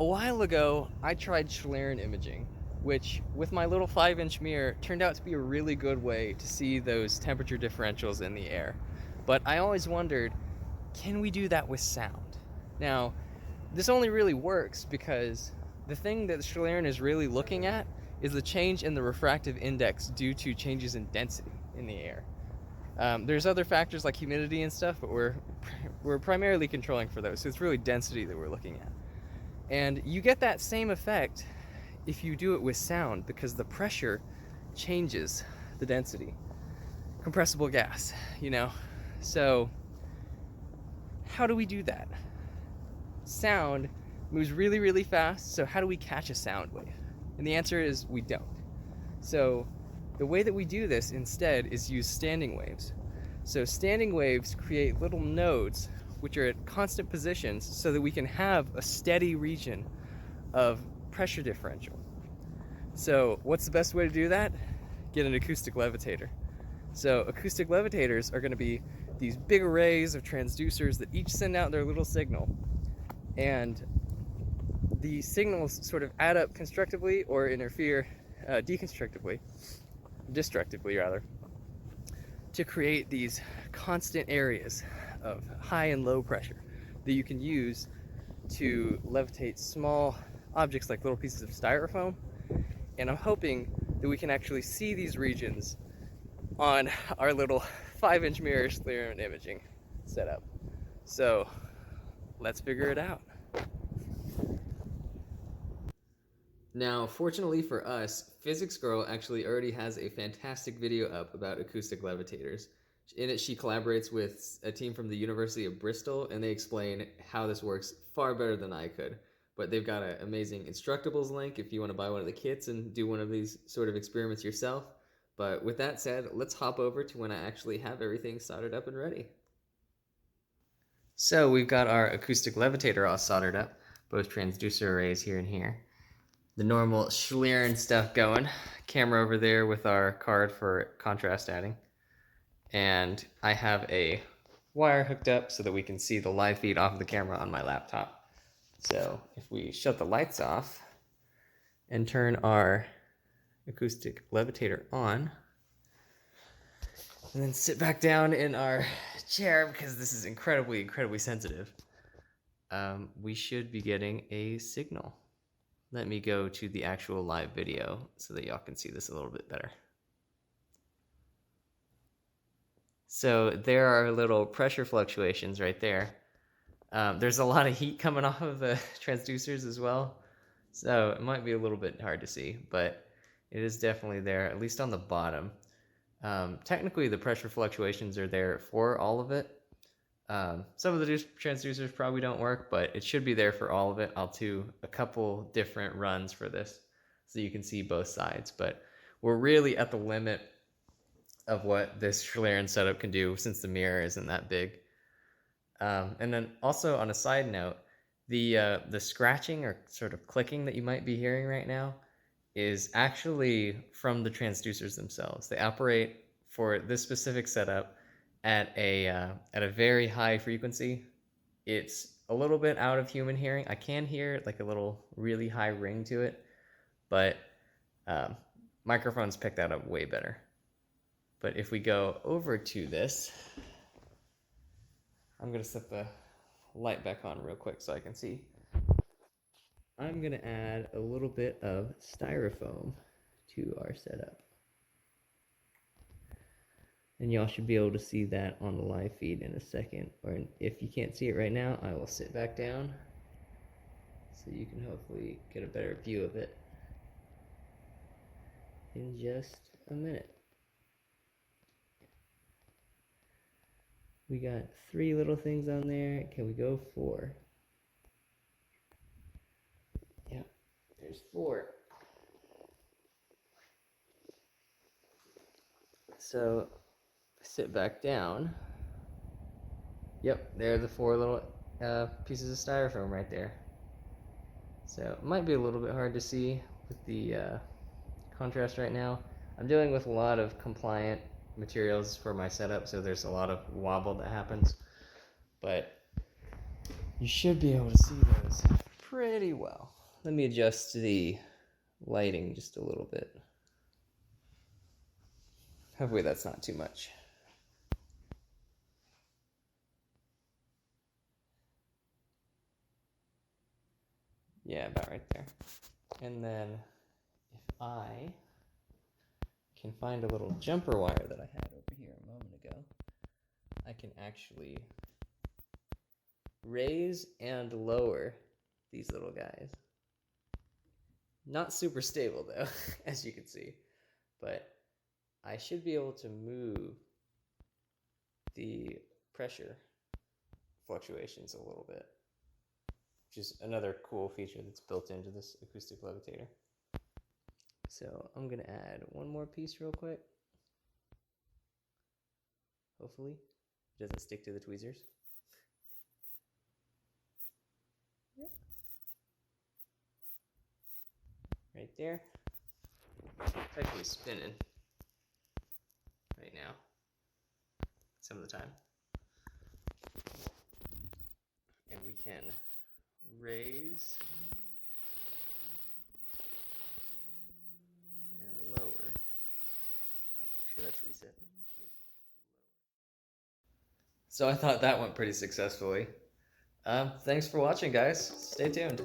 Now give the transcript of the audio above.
A while ago, I tried Schlieren Imaging, which, with my little 5-inch mirror, turned out to be a really good way to see those temperature differentials in the air. But I always wondered, can we do that with sound? Now, this only really works because the thing that Schlieren is really looking at is the change in the refractive index due to changes in density in the air. There's other factors like humidity and stuff, but we're primarily controlling for those, so it's really density that we're looking at. And you get that same effect if you do it with sound, because the pressure changes the density. Compressible gas, you know? So how do we do that? Sound moves really, really fast, so how do we catch a sound wave? And the answer is we don't. So the way that we do this instead is use standing waves. So standing waves create little nodes which are at constant positions so that we can have a steady region of pressure differential. So what's the best way to do that? Get an acoustic levitator. So acoustic levitators are going to be these big arrays of transducers that each send out their little signal, and the signals sort of add up constructively or interfere destructively rather, to create these constant areas of high and low pressure that you can use to levitate small objects like little pieces of styrofoam. And I'm hoping that we can actually see these regions on our little 5-inch mirror Schlieren Imaging setup. So let's figure it out. Now, fortunately for us, Physics Girl actually already has a fantastic video up about acoustic levitators. In it, she collaborates with a team from the University of Bristol, and they explain how this works far better than I could. But they've got an amazing Instructables link if you want to buy one of the kits and do one of these sort of experiments yourself. But with that said, let's hop over to when I actually have everything soldered up and ready. So we've got our acoustic levitator all soldered up, both transducer arrays here and here. The normal Schlieren stuff going. Camera over there with our card for contrast adding. And I have a wire hooked up so that we can see the live feed off of the camera on my laptop. So if we shut the lights off and turn our acoustic levitator on, and then sit back down in our chair because this is incredibly sensitive, we should be getting a signal. Let me go to the actual live video so that y'all can see this a little bit better. So there are little pressure fluctuations right there. There's a lot of heat coming off of the transducers as well, so it might be a little bit hard to see, but it is definitely there, at least on the bottom. Technically, the pressure fluctuations are there for all of it. Some of the transducers probably don't work, but it should be there for all of it. I'll do a couple different runs for this so you can see both sides, but we're really at the limit of what this Schlieren setup can do since the mirror isn't that big. And then also on a side note, the scratching or sort of clicking that you might be hearing right now is actually from the transducers themselves. They operate for this specific setup at a very high frequency. It's a little bit out of human hearing. I can hear like a little really high ring to it, but microphones pick that up way better. But if we go over to this, I'm gonna set the light back on real quick so I can see. I'm gonna add a little bit of styrofoam to our setup. And y'all should be able to see that on the live feed in a second. Or if you can't see it right now, I will sit back down so you can hopefully get a better view of it in just a minute. We got 3 little things on there. Can we go 4? Yep, there's 4. So sit back down. Yep, there are the 4 little pieces of styrofoam right there. So it might be a little bit hard to see with the contrast right now. I'm dealing with a lot of compliant materials for my setup, so there's a lot of wobble that happens, but you should be able to see those pretty well. Let me adjust the lighting just a little bit. Hopefully that's not too much. Yeah, about right there. And then if I can find a little jumper wire that I had over here a moment ago, I can actually raise and lower these little guys. Not super stable though, as you can see, but I should be able to move the pressure fluctuations a little bit, which is another cool feature that's built into this acoustic levitator. So I'm gonna add one more piece real quick. Hopefully it doesn't stick to the tweezers. Yep. Right there. It's actually spinning right now, some of the time. And we can raise and lower. Sure, that's reset. So I thought that went pretty successfully. Thanks for watching, guys. Stay tuned.